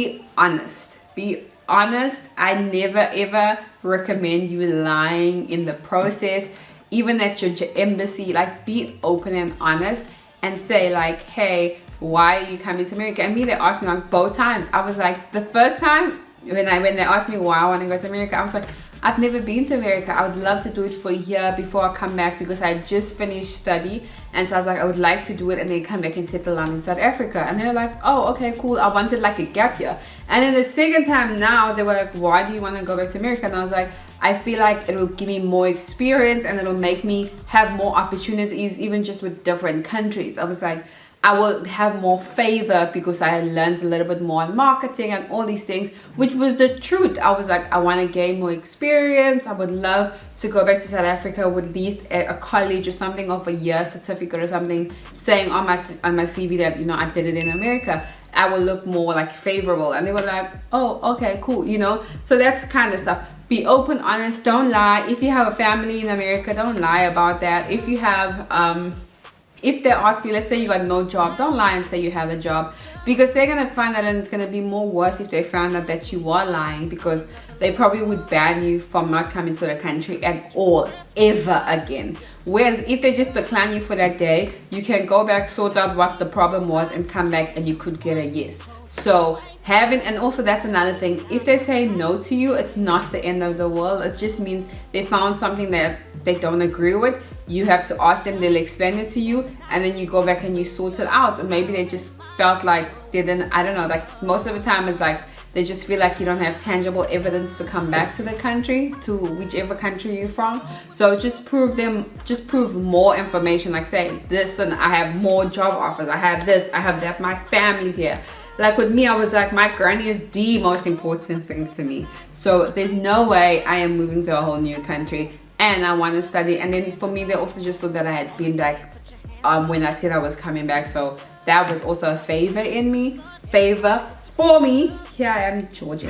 be honest. Be honest. I never ever recommend you lying in the process, even at your embassy. Like, be open and honest and say like, hey, why are you coming to America? And me, they asked me like both times. I was like, the first time when they asked me why I want to go to America, I was like, I've never been to America. I would love to do it for a year before I come back, because I just finished study, and so I was like, I would like to do it and then come back and settle down in South Africa. And they're like, oh, okay, cool. I wanted like a gap year. And then the second time now, they were like, why do you want to go back to America? And I was like, I feel like it will give me more experience and it'll make me have more opportunities, even just with different countries. I was like, I will have more favor because I learned a little bit more in marketing and all these things, which was the truth. I was like, I want to gain more experience. I would love to go back to South Africa with at least a college or something, of a year certificate or something, saying on my CV that, you know, I did it in America. I will look more like favorable. And they were like, oh, okay, cool, you know. So that's kind of stuff. Be open, honest, don't lie. If you have a family in America, don't lie about that. If you have if they ask you, let's say you got no job, don't lie and say you have a job, because they're going to find out, and it's going to be more worse if they found out that you are lying, because they probably would ban you from not coming to the country at all, ever again. Whereas if they just decline you for that day, you can go back, sort out what the problem was, and come back and you could get a yes. So and also that's another thing, if they say no to you, it's not the end of the world. It just means they found something that they don't agree with. You have to ask them, they'll explain it to you, and then you go back and you sort it out. Or maybe they just felt like they didn't, I don't know, like most of the time it's like they just feel like you don't have tangible evidence to come back to the country, to whichever country you're from. So just prove more information, like say, listen, I have more job offers, I have this, I have that, my family's here. Like with me, I was like, my granny is the most important thing to me. So there's no way I am moving to a whole new country, and I want to study. And then for me, they also just saw that I had been back when I said I was coming back. So that was also a favor for me. Here I am, Georgia.